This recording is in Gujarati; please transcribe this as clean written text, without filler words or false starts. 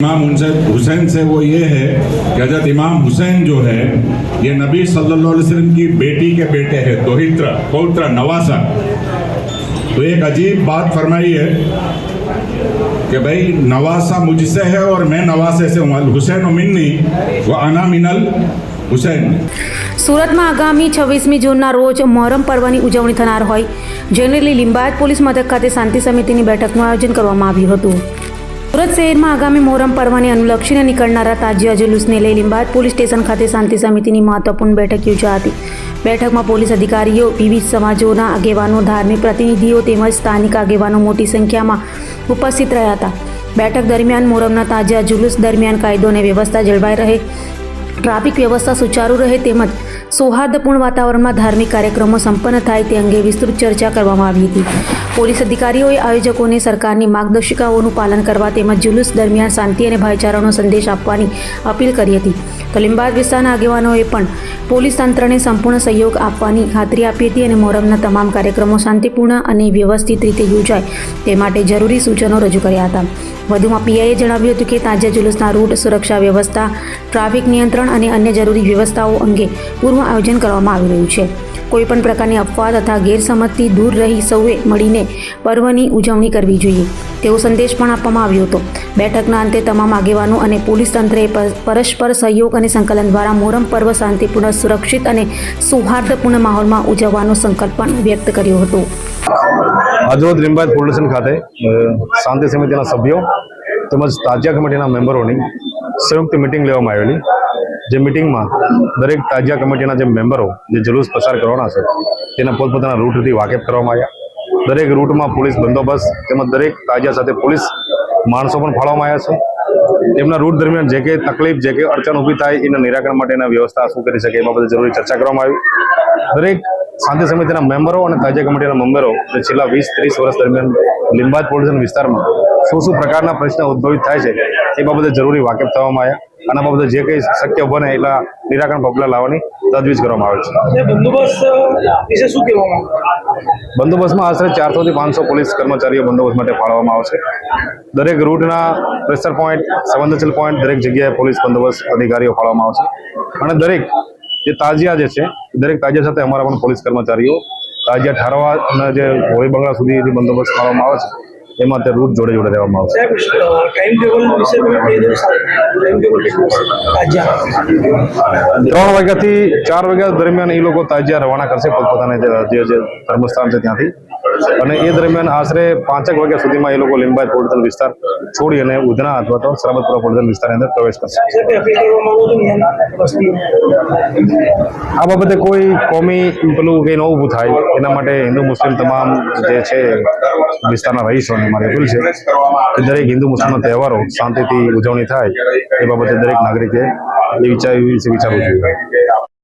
इमाम हुसैन से वो ये है कि हजरत इमाम हुसैन जो है ये नबी सल्लल्लाहु अलैहि वसल्लम की बेटी के बेटे हैं, दोहित्र पौत्र नवासा। तो एक अजीब बात फरमाई है कि भाई नवासा मुझसे है और मैं नवासे से हूँ। हुसैन मिन्नी व अना मिनल हुसैन। સુરતમાં આગામી 26મી જૂનના રોજ મોહરમ પર્વની ઉજવણી થનાર હોય જેને લઈ લિંબાયત પોલીસ મથક ખાતે શાંતિ સમિતિની બેઠકનું આયોજન કરવામાં આવ્યું હતું। સુરત શહેરમાં આગામી મોહરમ પર્વને અનુલક્ષીને નીકળનારા તાજિયા જુલુસને લઈ લિંબાયત પોલીસ સ્ટેશન ખાતે શાંતિ સમિતિની મહત્વપૂર્ણ બેઠક યોજાઈ હતી। બેઠકમાં પોલીસ અધિકારીઓ, વિવિધ સમાજોના આગેવાનો, ધાર્મિક પ્રતિનિધિઓ તેમજ સ્થાનિક આગેવાનો મોટી સંખ્યામાં ઉપસ્થિત રહ્યા હતા। બેઠક દરમિયાન મોહરમના તાજિયા જુલુસ દરમિયાન કાયદો અને વ્યવસ્થા જળવાઈ રહે, ટ્રાફિક વ્યવસ્થા સુચારુ રહે તેમજ સૌહાર્દપૂર્ણ વાતાવરણમાં ધાર્મિક કાર્યક્રમો સંપન્ન થાય તે અંગે વિસ્તૃત ચર્ચા કરવામાં આવી હતી। પોલીસ અધિકારીઓએ આયોજકોને સરકારની માર્ગદર્શિકાઓનું પાલન કરવા તેમજ જુલુસ દરમિયાન શાંતિ અને ભાઈચારાનો સંદેશ આપવાની અપીલ કરી હતી। તો લિંબાયત વિસ્તારના આગેવાનોએ પણ પોલીસ તંત્રને સંપૂર્ણ સહયોગ આપવાની ખાતરી આપી હતી અને મોહરમના તમામ કાર્યક્રમો શાંતિપૂર્ણ અને વ્યવસ્થિત રીતે યોજાય તે માટે જરૂરી સૂચનો રજૂ કર્યા હતા। વધુમાં પીઆઈએ જણાવ્યું હતું કે તાજિયા જુલુસના રૂટ, સુરક્ષા વ્યવસ્થા, ટ્રાફિક નિયંત્રણ અને અન્ય જરૂરી વ્યવસ્થાઓ અંગે પૂર્વ આયોજન કરવામાં આવી રહ્યું છે। કોઈપણ પ્રકારની અફવા તથા ગેરસમજથી દૂર રહી સૌએ મળીને પર્વની ઉજવણી કરવી જોઈએ તેવો સંદેશ પણ આપવામાં આવ્યો હતો। બેઠકના અંતે તમામ આગેવાનો અને પોલીસ તંત્રએ પરસ્પર સહયોગ અને સંકલન દ્વારા મોહરમ પર્વ શાંતિપૂર્ણ, સુરક્ષિત અને સૌહાર્દપૂર્ણ માહોલમાં ઉજવવાનો સંકલ્પ પણ વ્યક્ત કર્યો હતો। આજરોજ લિંબાયત પોલીસ સ્ટેશન ખાતે શાંતિ સમિતિના સભ્યો તેમજ તાજિયા કમિટીના મેમ્બરોની સંયુક્ત મિટિંગ લેવામાં આવેલી। જે મિટિંગમાં દરેક તાજિયા કમિટીના જે મેમ્બરો જે જુલુસ પસાર કરવાના છે તેના પોતપોતાના રૂટથી વાકેફ કરવામાં આવ્યા। દરેક રૂટમાં પોલીસ બંદોબસ્ત તેમજ દરેક તાજિયા સાથે પોલીસ માણસો પણ ફાળવવામાં આવ્યા છે। તેમના રૂટ દરમિયાન જે કંઈ તકલીફ, જે કંઈ અડચણ ઊભી થાય એના નિરાકરણ માટેના વ્યવસ્થા શું કરી શકે એ બાબતે જરૂરી ચર્ચા કરવામાં આવી। દરેક શાંતિ સમિતિના મેમ્બરો અને તાજિયા કમિટીના મેમ્બરો જે છેલ્લા 20-30 વર્ષ દરમિયાન લિંબાયત પોલીસ વિસ્તારમાં શું પ્રકારના પ્રશ્ન ઉદ્ભવિત થાય છે એ બાબતે જરૂરી વાકેફ થવામાં આવ્યા। આના બાબતે જે કંઈ શક્ય બને એટલા નિરાકરણ પગલાં લાવવાની તજવીજ કરવામાં આવે છે। બંદોબસ્ત વિશે શું કહેવામાં બંદોબસ્તમાં આશરે 400 થી 500 પોલીસ કર્મચારીઓ બંદોબસ્ત માટે ફાળવવામાં આવશે। દરેક રૂટના પ્રેશર પોઈન્ટ, સંવેદનશીલ પોઈન્ટ દરેક જગ્યાએ પોલીસ બંદોબસ્ત અધિકારીઓ ફાળવવામાં આવશે અને દરેક જે તાજિયા જે છે દરેક તાજિયા સાથે અમારા પણ પોલીસ કર્મચારીઓ તાજિયા ઠારવા અને જે હોળી બંગલા સુધી બંદોબસ્ત ફાળવવામાં આવે છે એમાં તે રૂટ જોડે જોડે રહેવામાં આવશે। ટાઈમ ટેબલ વિશે તમે કહી દો। ટાઈમ ટેબલ 3 વાગ્યાથી 4 વાગ્યા દરમિયાન એ લોકો તાજિયા રવાના કરશે પોતપોતાને જે ધર્મસ્થાન છે ત્યાંથી, અને એ દરમિયાન આશરે 5 વાગ્યા સુધીમાં એ લોકો લિંબાયત પોલીસ વિસ્તાર છોડી અને ઉધના અથવા તો સરબતપુરા પોલીસ વિસ્તારની અંદર પ્રવેશ કરશે। આ બાબતે કોઈ કોમી પેલું કંઈ ન ઊભું થાય એના માટે હિન્દુ મુસ્લિમ તમામ જે છે વિસ્તારના રહીશોને મારી અપીલ છે કે દરેક હિન્દુ મુસ્લિમના તહેવારો શાંતિથી ઉજવણી થાય એ બાબતે દરેક નાગરિકે વિચારવું જોઈએ।